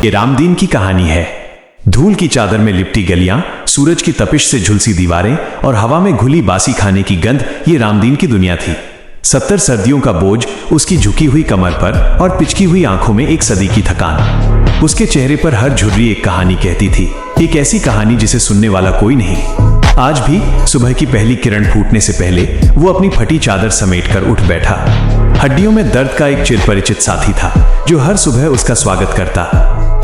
ये रामदीन की कहानी है। धूल की चादर में लिपटी गलियां, सूरज की तपिश से झुलसी दीवारें और हवा में घुली बासी खाने की गंध, ये रामदीन की दुनिया थी। 70 सर्दियों का बोझ उसकी झुकी हुई कमर पर और पिचकी हुई आंखों में एक सदी की थकान। उसके चेहरे पर हर झुर्री एक कहानी कहती थी, एक ऐसी कहानी जिसे सुनने वाला कोई नहीं। आज भी सुबह की पहली किरण फूटने से पहले वो अपनी फटी चादर समेटकर उठ बैठा। हड्डियों में दर्द का एक चिरपरिचित साथी था जो हर सुबह उसका स्वागत करता।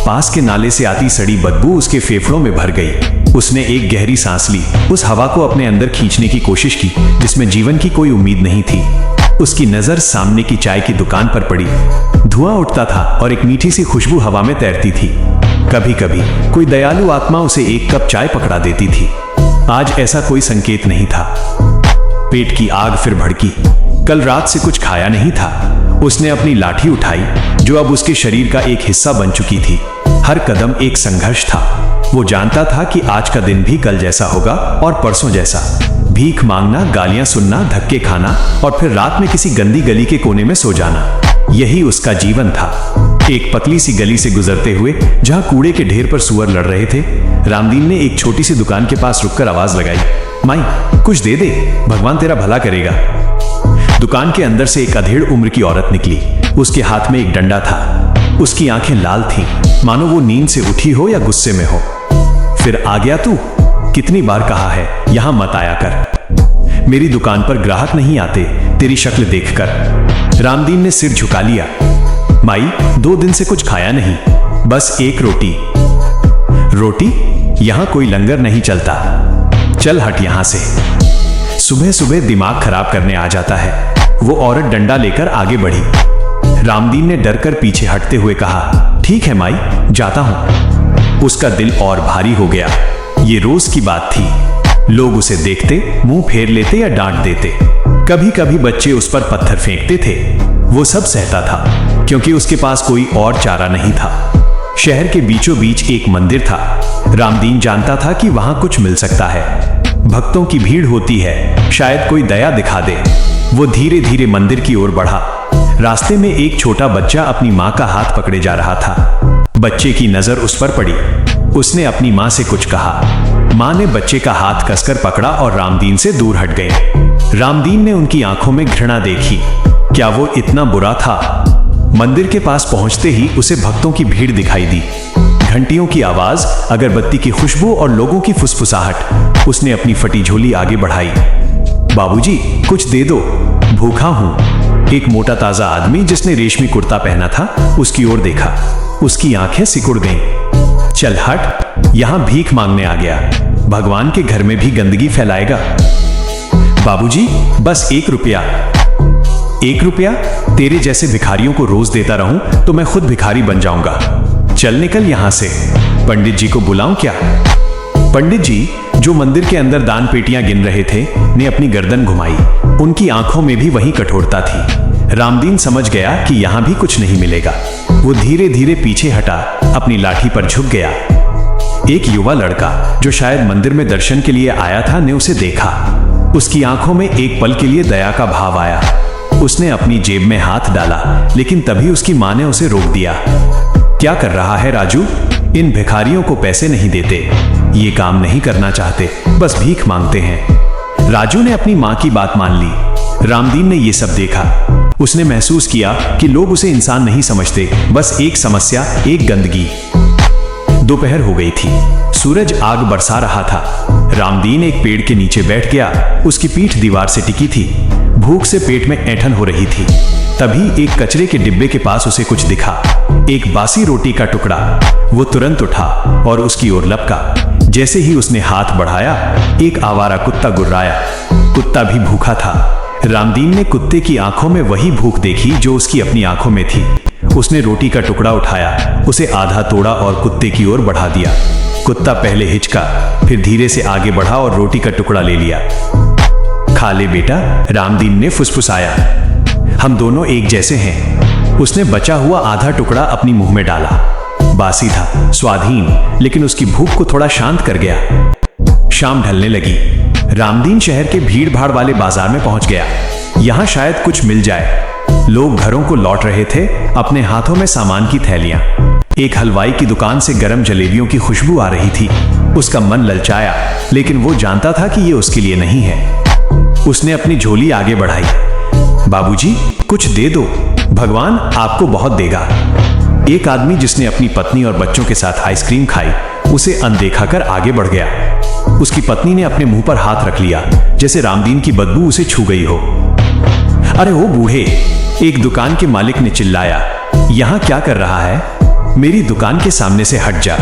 पास के नाले से आती सड़ी बदबू उसके फेफड़ों में भर गई। उसने एक गहरी सांस ली, उस हवा को अपने अंदर खींचने की कोशिश की जिसमें जीवन की कोई उम्मीद नहीं थी। उसकी नजर सामने की चाय की दुकान पर पड़ी। धुआं उठता था और एक मीठी सी खुशबू हवा में तैरती थी। कभी कभी कोई दयालु आत्मा उसे एक कप चाय पकड़ा देती थी। आज ऐसा कोई संकेत नहीं था। पेट की आग फिर भड़की। कल रात से कुछ खाया नहीं था। उसने अपनी लाठी उठाई जो अब उसके शरीर का एक हिस्सा बन चुकी थी। हर कदम एक संघर्ष था। वो जानता था कि आज का दिन भी कल जैसा होगा और परसों जैसा। भीख मांगना, गालियां सुनना, धक्के खाना और फिर रात में किसी गंदी गली के कोने में सो जाना, यही उसका जीवन था। एक पतली सी गली से गुजरते हुए जहां कूड़े के ढेर पर सुअर लड़ रहे थे, रामदीन ने एक छोटी सी दुकान के पास रुककर आवाज लगाई, माई कुछ दे दे, भगवान तेरा भला करेगा। दुकान के अंदर से एक अधेड़ उम्र की औरत निकली। उसके हाथ में एक डंडा था। उसकी आंखें लाल थीं, मानो वो नींद से उठी हो या गुस्से में हो। फिर आ गया तू? कितनी बार कहा है यहां मत आया कर। मेरी दुकान पर ग्राहक नहीं आते तेरी शक्ल देखकर। रामदीन ने सिर झुका लिया। माई 2 दिन से कुछ खाया नहीं, बस एक रोटी। रोटी? यहां कोई लंगर नहीं चलता। चल हट यहां से। सुबह सुबह दिमाग खराब करने आ जाता है। वो औरत डंडा लेकर आगे बढ़ी। रामदीन ने डरकर पीछे हटते हुए कहा, ठीक है माई, जाता हूं। उसका दिल और भारी हो गया। ये रोज की बात थी। लोग उसे देखते, मुंह फेर लेते या डांट देते। कभी कभी बच्चे उस पर पत्थर फेंकते थे। वो सब सहता था क्योंकि उसके पास कोई और चारा नहीं था। शहर के बीचों बीच एक मंदिर था। रामदीन जानता था कि वहां कुछ मिल सकता है। भक्तों की भीड़ होती है, शायद कोई दया दिखा दे। वो धीरे धीरे मंदिर की ओर बढ़ा। रास्ते में एक छोटा बच्चा अपनी माँ का हाथ पकड़े जा रहा था। बच्चे की नजर उस पर पड़ी। उसने अपनी माँ से कुछ कहा। माँ ने बच्चे का हाथ कसकर पकड़ा और रामदीन से दूर हट गए। रामदीन ने उनकी आंखों में घृणा देखी। क्या वो इतना बुरा था? मंदिर के पास पहुंचते ही उसे भक्तों की भीड़ दिखाई दी। घंटियों की आवाज, अगरबत्ती की खुशबू और लोगों की फुसफुसाहट। उसने अपनी फटी झोली आगे बढ़ाई। बाबूजी कुछ दे दो, भूखा हूं। एक मोटा ताजा आदमी जिसने रेशमी कुर्ता पहना था उसकी ओर देखा। उसकी आंखें सिकुड़ गईं। चल हट, यहां भीख मांगने आ गया। भगवान के घर में भी गंदगी फैलाएगा। बाबूजी बस 1 रुपया। 1 रुपया? तेरे जैसे भिखारियों को रोज देता रहूं तो मैं खुद भिखारी बन जाऊंगा। चल निकल यहां से। पंडित जी को बुलाऊं क्या? पंडित जी जो मंदिर के अंदर दान पेटियां गिन रहे थे ने अपनी गर्दन घुमाई। उनकी आंखों में भी वही कठोरता थी। रामदीन समझ गया कि यहां भी कुछ नहीं मिलेगा। वो धीरे धीरे पीछे हटा, अपनी लाठी पर झुक गया। एक युवा लड़का जो शायद मंदिर में दर्शन के लिए आया था ने उसे देखा। उसकी आंखों में एक पल के लिए दया का भाव आया। उसने अपनी जेब में हाथ डाला, लेकिन तभी उसकी मां ने उसे रोक दिया। क्या कर रहा है राजू? इन भिखारियों को पैसे नहीं देते, ये काम नहीं करना चाहते, बस भीख मांगते हैं। राजू ने अपनी मां की बात मान ली। रामदीन ने ये सब देखा। उसने महसूस किया कि लोग उसे इंसान नहीं समझते, बस एक समस्या, एक गंदगी। दोपहर हो गई थी। सूरज आग बरसा रहा था। रामदीन एक पेड़ के नीचे बैठ गया। उसकी पीठ दीवार से टिकी थी। भूख से पेट में ऐंठन हो रही थी। तभी एक कचरे के डिब्बे के पास उसे कुछ दिखा। एक बासी रोटी का टुकड़ा। वो तुरंत उठा और उसकी ओर लपका। जैसे ही उसने हाथ बढ़ाया, एक आवारा कुत्ता गुर्राया। कुत्ता भी भूखा था। रामदीन ने कुत्ते की आंखों में वही भूख देखी जो उसकी अपनी आंखों में थी। उसने रोटी का टुकड़ा उठाया, उसे आधा तोड़ा और कुत्ते की ओर बढ़ा दिया। कुत्ता पहले हिचका, फिर धीरे से आगे बढ़ा और रोटी का टुकड़ा ले लिया। खा ले बेटा, रामदीन ने फुसफुसाया। हम दोनों एक जैसे हैं। उसने बचा हुआ आधा टुकड़ा अपनी मुंह में डाला। बासी था, स्वादहीन, लेकिन उसकी भूख को थोड़ा शांत कर गया। शाम ढलने लगी। रामदीन शहर के भीड़ भाड़ वाले बाजार में पहुंच गया। यहां शायद कुछ मिल जाए। लोग घरों को लौट रहे थे, अपने हाथों में सामान की थैलियां। एक हलवाई की दुकान से गर्म जलेबियों की खुशबू आ रही थी। उसका मन ललचाया, लेकिन वो जानता था कि ये उसके लिए नहीं है। उसने अपनी झोली आगे बढ़ाई। बाबूजी, कुछ दे दो, भगवान आपको बहुत देगा। एक आदमी जिसने अपनी पत्नी और बच्चों के साथ आइसक्रीम खाई, उसे अनदेखा कर आगे बढ़ गया। उसकी पत्नी ने अपने मुंह पर हाथ रख लिया, जैसे रामदीन की बदबू उसे छू गई हो। अरे ओ बूढ़े, एक दुकान के मालिक ने चिल्लाया, यहां क्या कर रहा है? मेरी दुकान के सामने से हट जा,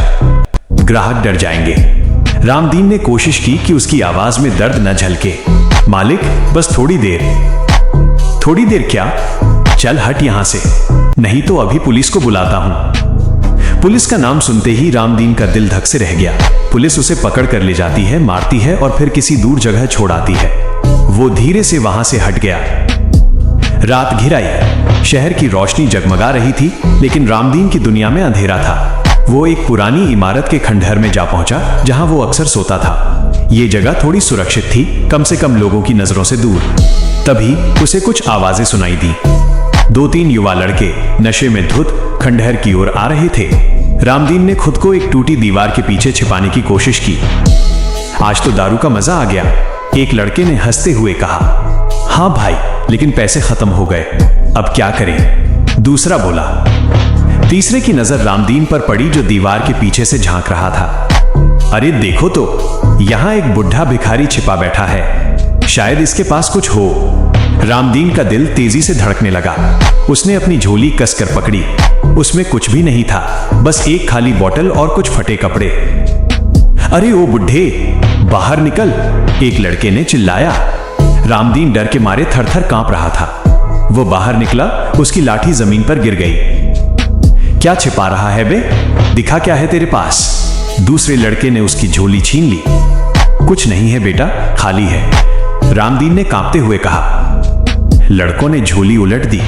ग्राहक डर जाएंगे। रामदीन ने कोशिश की कि उसकी आवाज में दर्द न झलके। मालिक, बस थोड़ी देर। थोड़ी देर क्या? चल हट यहां से, नहीं तो अभी पुलिस को बुलाता हूं। पुलिस का नाम सुनते ही रामदीन का दिल धक से रह गया। पुलिस उसे पकड़ कर ले जाती है, मारती है और फिर किसी दूर जगह छोड़ आती है। वो धीरे से वहां से हट गया। रात घिर आई। शहर की रोशनी जगमगा रही थी, लेकिन रामदीन की दुनिया में अंधेरा था। वो एक पुरानी इमारत के खंडहर में जा पहुंचा, जहां वो अक्सर सोता था। ये जगह थोड़ी सुरक्षित थी, कम से कम लोगों की नजरों से दूर। तभी उसे कुछ आवाजें सुनाई दी। 2-3 युवा लड़के नशे में धुत खंडहर की ओर आ रहे थे। रामदीन ने खुद को एक टूटी दीवार के पीछे छिपाने की कोशिश की। आज तो दारू का मजा आ गया, एक लड़के ने हंसते हुए कहा। हाँ भाई, लेकिन पैसे खत्म हो गए, अब क्या करें? दूसरा बोला। तीसरे की नजर रामदीन पर पड़ी, जो दीवार के पीछे से झांक रहा था। अरे देखो तो, यहां एक बुढ़ा भिखारी छिपा बैठा है, शायद इसके पास कुछ हो। रामदीन का दिल तेजी से धड़कने लगा। उसने अपनी झोली कसकर पकड़ी। उसमें कुछ भी नहीं था, बस एक खाली बोतल और कुछ फटे कपड़े। अरे ओ बुढ़े, बाहर निकल, एक लड़के ने चिल्लाया। रामदीन डर के मारे थर-थर कांप रहा था। वो बाहर निकला, उसकी लाठी जमीन पर गिर गई। क्या छिपा रहा है बे? दिखा क्या है तेरे पास? दूसरे लड़के ने उसकी झोली छीन ली। कुछ नहीं है बेटा, खाली है, रामदीन ने कांपते हुए कहा। लड़कों ने झोली उलट दी।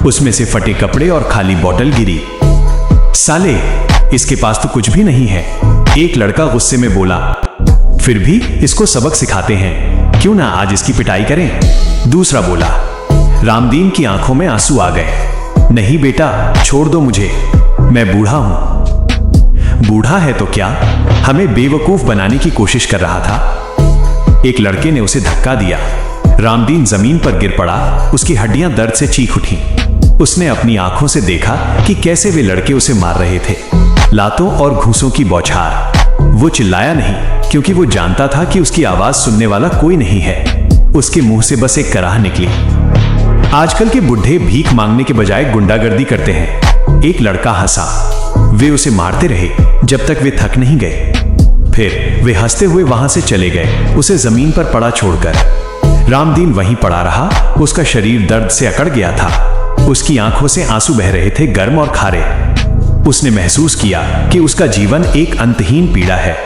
उसमें से फटे कपड़े और खाली बोतल गिरी। साले, इसके पास तो कुछ भी नहीं है, एक लड़का गुस्से में बोला। फिर भी इसको सबक सिखाते हैं, क्यों ना आज इसकी पिटाई करें? दूसरा बोला। रामदीन की आंखों में आंसू आ गए। नहीं बेटा, छोड़ दो मुझे, मैं बूढ़ा हूं। बूढ़ा है तो क्या, हमें बेवकूफ बनाने की कोशिश कर रहा था। एक लड़के ने उसे धक्का दिया। रामदीन जमीन पर गिर पड़ा, उसकी हड्डियां दर्द से चीख उठी। उसने अपनी आंखों से देखा कि कैसे वे लड़के उसे मार रहे थे, लातों और घूंसों की बौछार। वो चिल्लाया नहीं, क्योंकि वो जानता था कि उसकी आवाज सुनने वाला कोई नहीं है। उसके मुंह से बस एक कराह निकली। आजकल के बुढ़े भीख मांगने के बजाय गुंडागर्दी करते हैं। एक लड़का हंसा। वे उसे मारते रहे जब तक वे थक नहीं गए। फिर वे हंसते हुए वहां से चले गए, उसे जमीन पर पड़ा छोड़कर। रामदीन वहीं पड़ा रहा। उसका शरीर दर्द से अकड़ गया था। उसकी आंखों से आंसू बह रहे थे, गर्म और खारे। उसने महसूस किया कि उसका जीवन एक अंतहीन पीड़ा है।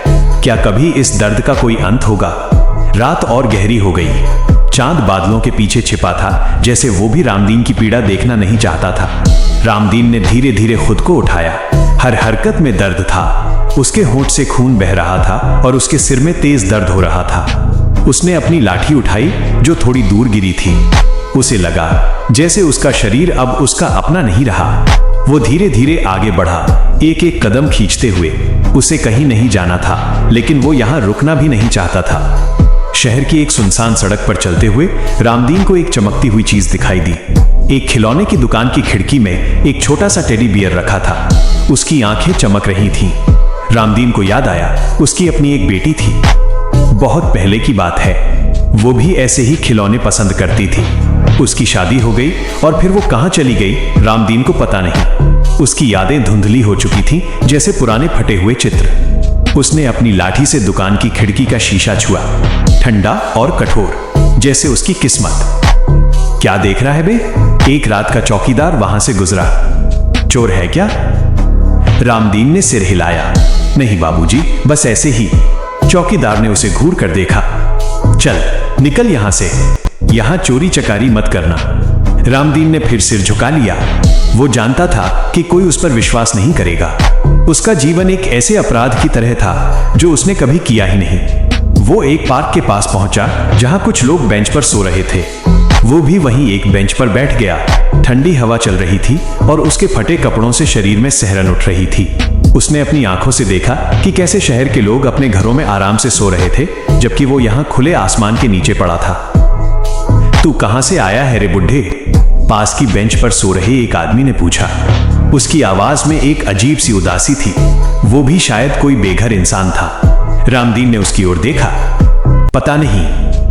क्या कभी इस दर्द का कोई अंत होगा? रात और गहरी हो गई। चांद बादलों के पीछे छिपा था, जैसे वो भी रामदीन की पीड़ा देखना नहीं चाहता था। रामदीन ने धीरे धीरे खुद को उठाया। हर हरकत में दर्द था। उसके होंठ से खून बह रहा था और उसके सिर में तेज दर्द हो रहा था। उसने अपनी लाठी उठाई, जो थोड़ी दूर गिरी थी। उसे लगा जैसे उसका शरीर अब उसका अपना नहीं रहा। वो धीरे धीरे आगे बढ़ा, एक एक कदम खींचते हुए। उसे कहीं नहीं जाना था, लेकिन वो यहाँ रुकना भी नहीं चाहता था। शहर की एक सुनसान सड़क पर चलते हुए रामदीन को एक चमकती हुई चीज दिखाई दी। एक खिलौने की दुकान की खिड़की में एक छोटा सा टेडी बियर रखा था। उसकी आंखें चमक रही थीं। रामदीन को याद आया, उसकी अपनी एक बेटी थी। बहुत पहले की बात है, वो भी ऐसे ही खिलौने पसंद करती थी। उसकी शादी हो गई और फिर वो कहां चली गई, रामदीन को पता नहीं। उसकी यादें धुंधली हो चुकी थीं, जैसे पुराने फटे हुए चित्र। उसने अपनी लाठी से दुकान की खिड़की का शीशा छुआ, ठंडा और कठोर, जैसे उसकी किस्मत। क्या देख रहा है बे? एक रात का चौकीदार वहां से गुजरा। चोर है क्या? रामदीन ने सिर हिलाया। नहीं बाबूजी, बस ऐसे ही। चौकीदार ने उसे घूर कर देखा। चल निकल यहां से, यहां चोरी चकारी मत करना। रामदीन ने फिर सिर झुका लिया। वो जानता था कि कोई उस पर विश्वास नहीं करेगा। उसका जीवन एक ऐसे अपराध की तरह था जो उसने कभी किया ही नहीं। वो एक पार्क के पास पहुंचा, जहां कुछ लोग बेंच पर सो रहे थे। वो भी वहीं एक बेंच पर बैठ गया। ठंडी हवा चल रही थी और उसके फटे कपड़ों से शरीर में सिहरन उठ रही थी। उसने अपनी आंखों से देखा कि कैसे शहर के लोग अपने घरों में आराम से सो रहे थे, जबकि वो यहाँ खुले आसमान के नीचे पड़ा था। तू कहां से आया है रे बुढ़े? पास की बेंच पर सो रहे एक आदमी ने पूछा। उसकी आवाज में एक अजीब सी उदासी थी, वो भी शायद कोई बेघर इंसान था। रामदीन ने उसकी ओर देखा। पता नहीं,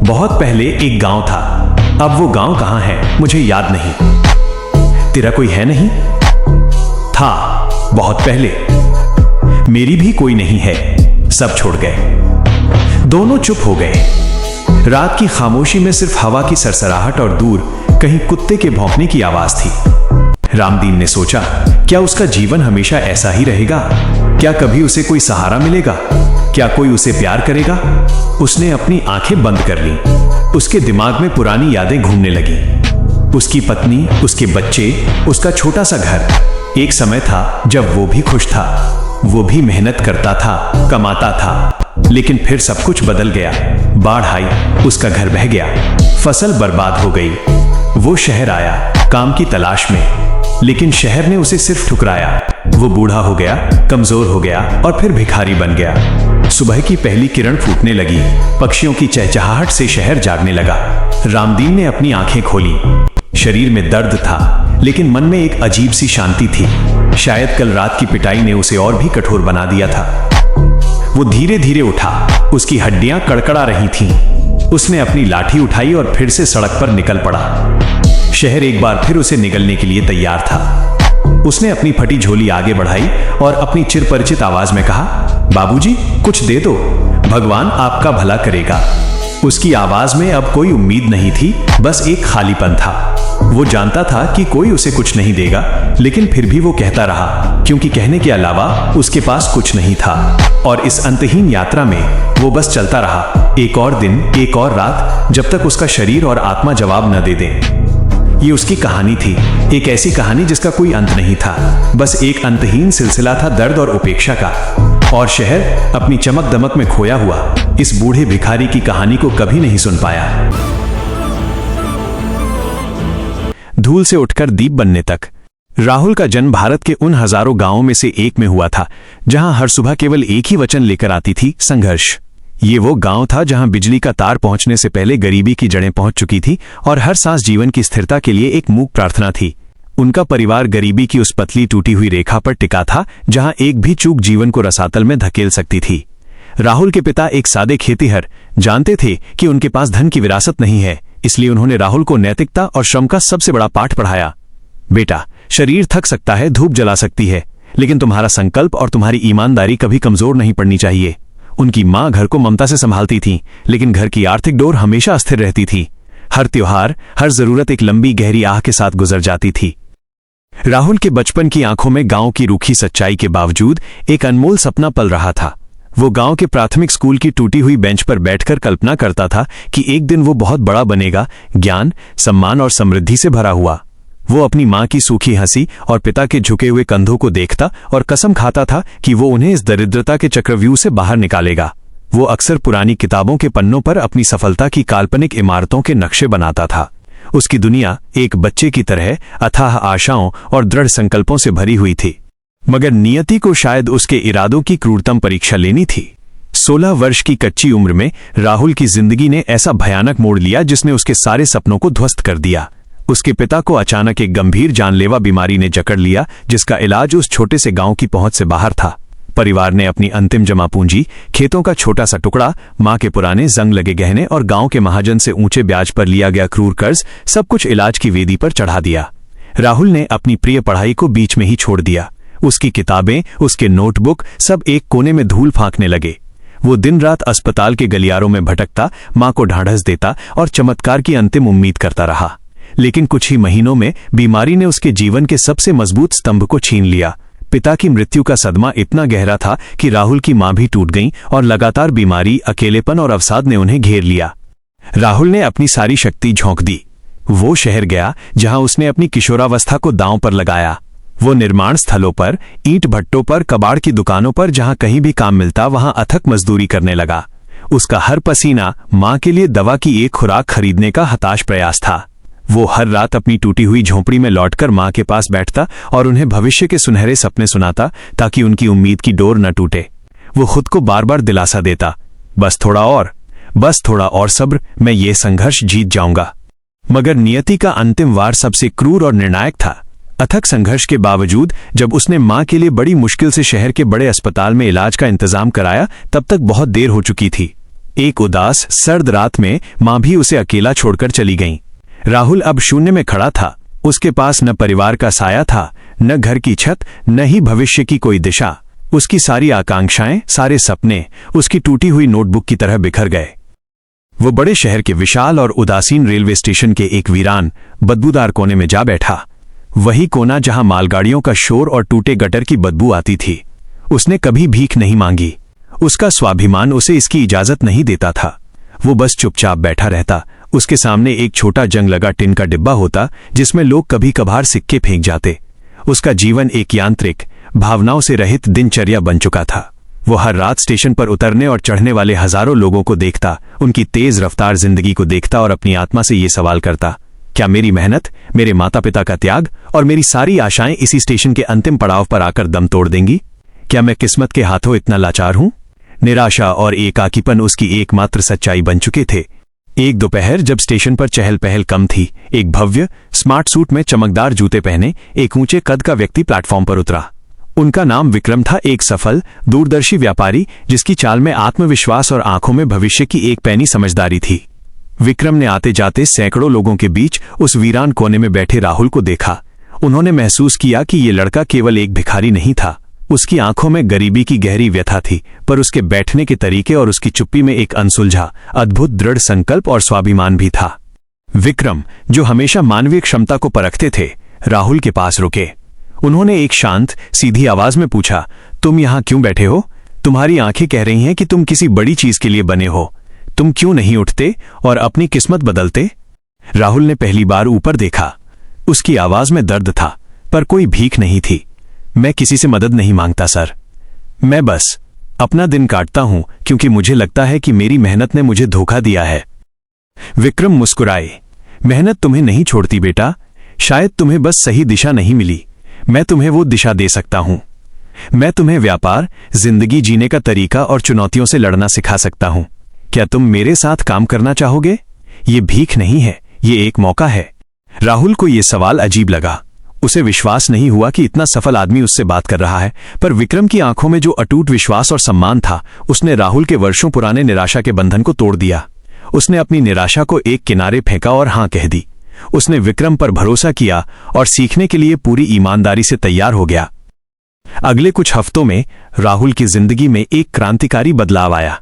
बहुत पहले एक गांव था, अब वो गांव कहां है मुझे याद नहीं। तेरा कोई है नहीं? था, बहुत पहले। मेरी भी कोई नहीं है, सब छोड़ गए। दोनों चुप हो गए। रात की खामोशी में सिर्फ हवा की सरसराहट और दूर कहीं कुत्ते के भौंकने की आवाज थी। रामदीन ने सोचा, क्या उसका जीवन हमेशा ऐसा ही रहेगा? क्या कभी उसे कोई सहारा मिलेगा? क्या कोई उसे प्यार करेगा? उसने अपनी आंखें बंद कर लीं। उसके दिमाग में पुरानी यादें घूमने लगी। उसकी पत्नी, उसके बच्चे, उसका छोटा सा घर। एक समय था जब वो भी खुश था, वो भी मेहनत करता था, कमाता था। लेकिन फिर सब कुछ बदल गया। बाढ़ आई, उसका घर बह गया, फसल बर्बाद हो गई। वो शहर आया काम की तलाश में, लेकिन शहर ने उसे सिर्फ ठुकराया। वो बूढ़ा हो गया, कमजोर हो गया और फिर भिखारी बन गया। सुबह की पहली किरण फूटने लगी, पक्षियों की चहचहाहट से शहर जागने लगा। रामदीन ने अपनी आंखें खोली। शरीर में दर्द था, लेकिन मन में एक अजीब सी शांति थी। शायद कल रात की पिटाई ने उसे और भी कठोर बना दिया था। वो धीरे धीरे उठा, उसकी हड्डियां कड़कड़ा रही थीं। उसने अपनी लाठी उठाई और फिर से सड़क पर निकल पड़ा। शहर एक बार फिर उसे निगलने के लिए तैयार था। उसने अपनी फटी झोली आगे बढ़ाई और अपनी चिरपरिचित आवाज में कहा, बाबूजी, कुछ दे दो, भगवान आपका भला करेगा। उसकी आवाज में अब कोई उम्मीद नहीं थी, बस एक खालीपन था। वो जानता था कि कोई उसे कुछ नहीं देगा, लेकिन फिर भी वो कहता रहा, क्योंकि कहने के अलावा उसके पास कुछ नहीं था। और इस अंतहीन यात्रा में वो बस चलता रहा, एक और दिन, एक और रात, जब तक उसका शरीर और आत्मा जवाब न दे दें। ये उसकी कहानी थी, एक ऐसी कहानी जिसका कोई अंत नहीं था, बस एक अंतहीन सिलसिला था दर्द और उपेक्षा का। और शहर अपनी चमक दमक में खोया हुआ इस बूढ़े भिखारी की कहानी को कभी नहीं सुन पाया। धूल से उठकर दीप बनने तक। राहुल का जन्म भारत के उन हजारों गांवों में से एक में हुआ था, जहां हर सुबह केवल एक ही वचन लेकर आती थी, संघर्ष। ये वो गांव था जहां बिजली का तार पहुंचने से पहले गरीबी की जड़ें पहुंच चुकी थी और हर सांस जीवन की स्थिरता के लिए एक मूक प्रार्थना थी। उनका परिवार गरीबी की उस पतली टूटी हुई रेखा पर टिका था, जहां एक भी चूक जीवन को रसातल में धकेल सकती थी। राहुल के पिता एक सादे खेतीहर जानते थे कि उनके पास धन की विरासत नहीं है, इसलिए उन्होंने राहुल को नैतिकता और श्रम का सबसे बड़ा पाठ पढ़ाया। बेटा, शरीर थक सकता है, धूप जला सकती है, लेकिन तुम्हारा संकल्प और तुम्हारी ईमानदारी कभी कमजोर नहीं पड़नी चाहिए। उनकी मां घर को ममता से संभालती थी, लेकिन घर की आर्थिक डोर हमेशा अस्थिर रहती थी। हर त्योहार, हर जरूरत एक लंबी गहरी आह के साथ गुजर जाती थी। राहुल के बचपन की आंखों में गांव की रूखी सच्चाई के बावजूद एक अनमोल सपना पल रहा था। वो गांव के प्राथमिक स्कूल की टूटी हुई बेंच पर बैठकर कल्पना करता था कि एक दिन वो बहुत बड़ा बनेगा, ज्ञान, सम्मान और समृद्धि से भरा हुआ। वो अपनी मां की सूखी हंसी और पिता के झुके हुए कंधों को देखता और कसम खाता था कि वो उन्हें इस दरिद्रता के चक्रव्यूह से बाहर निकालेगा। वो अक्सर पुरानी किताबों के पन्नों पर अपनी सफलता की काल्पनिक इमारतों के नक्शे बनाता था। उसकी दुनिया एक बच्चे की तरह अथाह आशाओं और दृढ़ संकल्पों से भरी हुई थी, मगर नियति को शायद उसके इरादों की क्रूरतम परीक्षा लेनी थी। 16 वर्ष की कच्ची उम्र में राहुल की जिंदगी ने ऐसा भयानक मोड़ लिया जिसने उसके सारे सपनों को ध्वस्त कर दिया। उसके पिता को अचानक एक गंभीर जानलेवा बीमारी ने जकड़ लिया, जिसका इलाज उस छोटे से गांव की पहुंच से बाहर था। परिवार ने अपनी अंतिम जमा पूंजी, खेतों का छोटा सा टुकड़ा, मां के पुराने जंग लगे गहने और गांव के महाजन से ऊंचे ब्याज पर लिया गया क्रूर कर्ज, सब कुछ इलाज की वेदी पर चढ़ा दिया। राहुल ने अपनी प्रिय पढ़ाई को बीच में ही छोड़ दिया। उसकी किताबें, उसके नोटबुक सब एक कोने में धूल फांकने लगे। वो दिन रात अस्पताल के गलियारों में भटकता, मां को ढांढस देता और चमत्कार की अंतिम उम्मीद करता रहा। लेकिन कुछ ही महीनों में बीमारी ने उसके जीवन के सबसे मजबूत स्तंभ को छीन लिया। पिता की मृत्यु का सदमा इतना गहरा था कि राहुल की मां भी टूट गईं और लगातार बीमारी, अकेलेपन और अवसाद ने उन्हें घेर लिया। राहुल ने अपनी सारी शक्ति झोंक दी। वो शहर गया जहां उसने अपनी किशोरावस्था को दांव पर लगाया। वो निर्माण स्थलों पर, ईंट भट्टों पर, कबाड़ की दुकानों पर, जहां कहीं भी काम मिलता वहां अथक मजदूरी करने लगा। उसका हर पसीना मां के लिए दवा की एक खुराक खरीदने का हताश प्रयास था। वो हर रात अपनी टूटी हुई झोंपड़ी में लौटकर माँ के पास बैठता और उन्हें भविष्य के सुनहरे सपने सुनाता ताकि उनकी उम्मीद की डोर न टूटे। वो खुद को बार बार दिलासा देता, बस थोड़ा और सब्र, मैं ये संघर्ष जीत जाऊंगा। मगर नियति का अंतिम वार सबसे क्रूर और निर्णायक था। अथक संघर्ष के बावजूद जब उसने मां के लिए बड़ी मुश्किल से शहर के बड़े अस्पताल में इलाज का इंतजाम कराया, तब तक बहुत देर हो चुकी थी। एक उदास सर्द रात में मां भी उसे अकेला छोड़कर चली गईं। राहुल अब शून्य में खड़ा था। उसके पास न परिवार का साया था, न घर की छत, न ही भविष्य की कोई दिशा। उसकी सारी आकांक्षाएं, सारे सपने उसकी टूटी हुई नोटबुक की तरह बिखर गए। वो बड़े शहर के विशाल और उदासीन रेलवे स्टेशन के एक वीरान बदबूदार कोने में जा बैठा। वही कोना जहां मालगाड़ियों का शोर और टूटे गटर की बदबू आती थी। उसने कभी भीख नहीं मांगी। उसका स्वाभिमान उसे इसकी इजाजत नहीं देता था। वो बस चुपचाप बैठा रहता। उसके सामने एक छोटा जंग लगा टिन का डिब्बा होता जिसमें लोग कभी कभार सिक्के फेंक जाते। उसका जीवन एक यांत्रिक, भावनाओं से रहित दिनचर्या बन चुका था। वो हर रात स्टेशन पर उतरने और चढ़ने वाले हजारों लोगों को देखता, उनकी तेज रफ्तार जिंदगी को देखता और अपनी आत्मा से ये सवाल करता, क्या मेरी मेहनत, मेरे माता पिता का त्याग और मेरी सारी आशाएं इसी स्टेशन के अंतिम पड़ाव पर आकर दम तोड़ देंगी? क्या मैं किस्मत के हाथों इतना लाचार हूं? निराशा और एकाकीपन उसकी एकमात्र सच्चाई बन चुके थे। एक दोपहर जब स्टेशन पर चहल पहल कम थी, एक भव्य स्मार्ट सूट में चमकदार जूते पहने एक ऊंचे कद का व्यक्ति प्लेटफॉर्म पर उतरा। उनका नाम विक्रम था, एक सफल दूरदर्शी व्यापारी जिसकी चाल में आत्मविश्वास और आंखों में भविष्य की एक पैनी समझदारी थी। विक्रम ने आते जाते सैकड़ों लोगों के बीच उस वीरान कोने में बैठे राहुल को देखा। उन्होंने महसूस किया कि ये लड़का केवल एक भिखारी नहीं था। उसकी आंखों में गरीबी की गहरी व्यथा थी, पर उसके बैठने के तरीके और उसकी चुप्पी में एक अनसुलझा, अद्भुत दृढ़ संकल्प और स्वाभिमान भी था। विक्रम, जो हमेशा मानवीय क्षमता को परखते थे, राहुल के पास रुके। उन्होंने एक शांत, सीधी आवाज में पूछा, तुम यहां क्यों बैठे हो? तुम्हारी आंखें कह रही हैं कि तुम किसी बड़ी चीज के लिए बने हो। तुम क्यों नहीं उठते और अपनी किस्मत बदलते? राहुल ने पहली बार ऊपर देखा। उसकी आवाज में दर्द था, पर कोई भीख नहीं थी। मैं किसी से मदद नहीं मांगता सर। मैं बस अपना दिन काटता हूं क्योंकि मुझे लगता है कि मेरी मेहनत ने मुझे धोखा दिया है। विक्रम मुस्कुराए। मेहनत तुम्हें नहीं छोड़ती बेटा, शायद तुम्हें बस सही दिशा नहीं मिली। मैं तुम्हें वो दिशा दे सकता हूं। मैं तुम्हें व्यापार, जिंदगी जीने का तरीका और चुनौतियों से लड़ना सिखा सकता हूं। क्या तुम मेरे साथ काम करना चाहोगे? ये भीख नहीं है, ये एक मौका है। राहुल को यह सवाल अजीब लगा। उसे विश्वास नहीं हुआ कि इतना सफल आदमी उससे बात कर रहा है, पर विक्रम की आंखों में जो अटूट विश्वास और सम्मान था, उसने राहुल के वर्षों पुराने निराशा के बंधन को तोड़ दिया। उसने अपनी निराशा को एक किनारे फेंका और हां कह दी। उसने विक्रम पर भरोसा किया और सीखने के लिए पूरी ईमानदारी से तैयार हो गया। अगले कुछ हफ्तों में राहुल की जिंदगी में एक क्रांतिकारी बदलाव आया।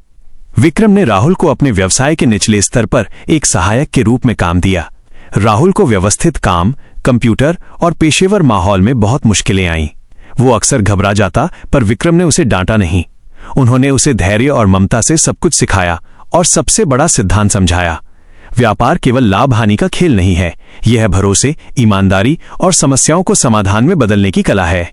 विक्रम ने राहुल को अपने व्यवसाय के निचले स्तर पर एक सहायक के रूप में काम दिया। राहुल को व्यवस्थित काम, कंप्यूटर और पेशेवर माहौल में बहुत मुश्किलें आईं। वो अक्सर घबरा जाता, पर विक्रम ने उसे डांटा नहीं। उन्होंने उसे धैर्य और ममता से सब कुछ सिखाया और सबसे बड़ा सिद्धांत समझाया, व्यापार केवल लाभ हानि का खेल नहीं है, यह भरोसे, ईमानदारी और समस्याओं को समाधान में बदलने की कला है।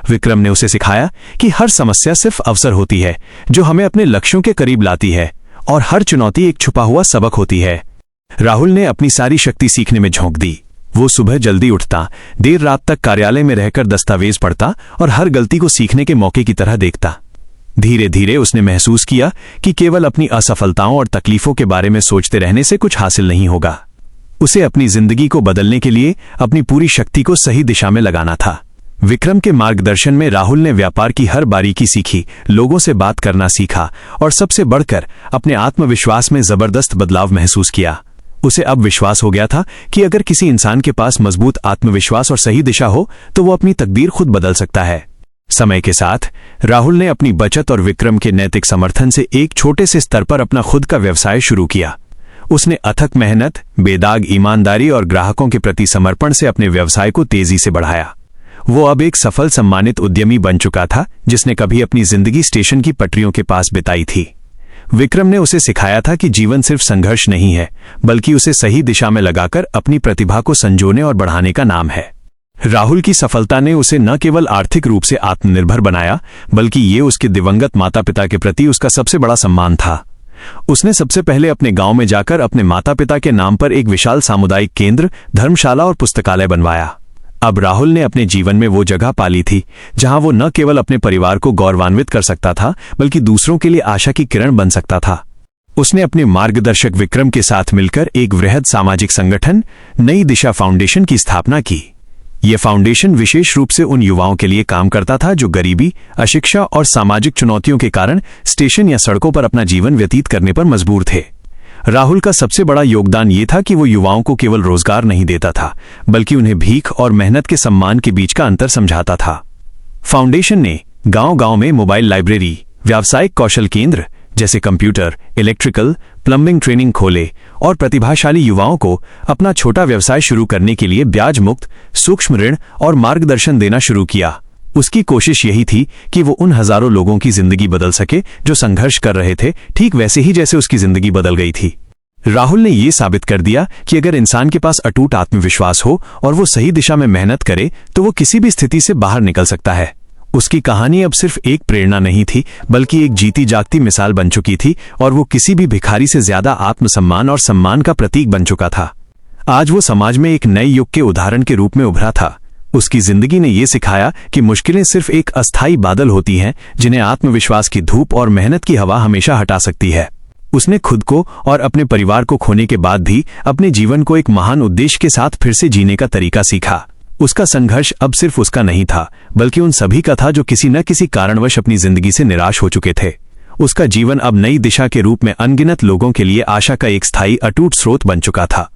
विक्रम ने उसे सिखाया कि हर समस्या सिर्फ अवसर होती है जो हमें अपने लक्ष्यों के करीब लाती है, और हर चुनौती एक छुपा हुआ सबक होती है। राहुल ने अपनी सारी शक्ति सीखने में झोंक दी। वो सुबह जल्दी उठता, देर रात तक कार्यालय में रहकर दस्तावेज पढ़ता और हर गलती को सीखने के मौके की तरह देखता। धीरे धीरे उसने महसूस किया कि केवल अपनी असफलताओं और तकलीफों के बारे में सोचते रहने से कुछ हासिल नहीं होगा। उसे अपनी जिंदगी को बदलने के लिए अपनी पूरी शक्ति को सही दिशा में लगाना था। विक्रम के मार्गदर्शन में राहुल ने व्यापार की हर बारीकी सीखी, लोगों से बात करना सीखा और सबसे बढ़कर अपने आत्मविश्वास में जबरदस्त बदलाव महसूस किया। उसे अब विश्वास हो गया था कि अगर किसी इंसान के पास मजबूत आत्मविश्वास और सही दिशा हो तो वो अपनी तकदीर खुद बदल सकता है। समय के साथ राहुल ने अपनी बचत और विक्रम के नैतिक समर्थन से एक छोटे से स्तर पर अपना खुद का व्यवसाय शुरू किया। उसने अथक मेहनत, बेदाग ईमानदारी और ग्राहकों के प्रति समर्पण से अपने व्यवसाय को तेजी से बढ़ाया। वो अब एक सफल, सम्मानित उद्यमी बन चुका था जिसने कभी अपनी जिंदगी स्टेशन की पटरियों के पास बिताई थी। विक्रम ने उसे सिखाया था कि जीवन सिर्फ संघर्ष नहीं है, बल्कि उसे सही दिशा में लगाकर अपनी प्रतिभा को संजोने और बढ़ाने का नाम है। राहुल की सफलता ने उसे न केवल आर्थिक रूप से आत्मनिर्भर बनाया, बल्कि ये उसके दिवंगत माता पिता के प्रति उसका सबसे बड़ा सम्मान था। उसने सबसे पहले अपने गांव में जाकर अपने माता पिता के नाम पर एक विशाल सामुदायिक केंद्र, धर्मशाला और पुस्तकालय बनवाया। अब राहुल ने अपने जीवन में वो जगह पाली थी जहां वो न केवल अपने परिवार को गौरवान्वित कर सकता था, बल्कि दूसरों के लिए आशा की किरण बन सकता था। उसने अपने मार्गदर्शक विक्रम के साथ मिलकर एक वृहद सामाजिक संगठन, नई दिशा फाउंडेशन की स्थापना की। यह फाउंडेशन विशेष रूप से उन युवाओं के लिए काम करता था जो गरीबी, अशिक्षा और सामाजिक चुनौतियों के कारण स्टेशन या सड़कों पर अपना जीवन व्यतीत करने पर मजबूर थे। राहुल का सबसे बड़ा योगदान ये था कि वो युवाओं को केवल रोजगार नहीं देता था, बल्कि उन्हें भीख और मेहनत के सम्मान के बीच का अंतर समझाता था। फाउंडेशन ने गांव-गांव में मोबाइल लाइब्रेरी, व्यावसायिक कौशल केंद्र जैसे कंप्यूटर, इलेक्ट्रिकल, प्लम्बिंग ट्रेनिंग खोले और प्रतिभाशाली युवाओं को अपना छोटा व्यवसाय शुरू करने के लिए ब्याज मुक्त, सूक्ष्म ऋण और मार्गदर्शन देना शुरू किया। उसकी कोशिश यही थी कि वो उन हजारों लोगों की जिंदगी बदल सके जो संघर्ष कर रहे थे, ठीक वैसे ही जैसे उसकी जिंदगी बदल गई थी। राहुल ने ये साबित कर दिया कि अगर इंसान के पास अटूट आत्मविश्वास हो और वो सही दिशा में मेहनत करे तो वो किसी भी स्थिति से बाहर निकल सकता है। उसकी कहानी अब सिर्फ एक प्रेरणा नहीं थी, बल्कि एक जीती जागती मिसाल बन चुकी थी और वो किसी भी भिखारी से ज्यादा आत्मसम्मान और सम्मान का प्रतीक बन चुका था। आज वो समाज में एक नए युग के उदाहरण के रूप में उभरा था। उसकी जिंदगी ने यह सिखाया कि मुश्किलें सिर्फ एक अस्थायी बादल होती हैं जिन्हें आत्मविश्वास की धूप और मेहनत की हवा हमेशा हटा सकती है। उसने खुद को और अपने परिवार को खोने के बाद भी अपने जीवन को एक महान उद्देश्य के साथ फिर से जीने का तरीका सीखा। उसका संघर्ष अब सिर्फ उसका नहीं था, बल्कि उन सभी का था जो किसी न किसी कारणवश अपनी जिंदगी से निराश हो चुके थे। उसका जीवन अब नई दिशा के रूप में अनगिनत लोगों के लिए आशा का एक स्थायी अटूट स्रोत बन चुका था।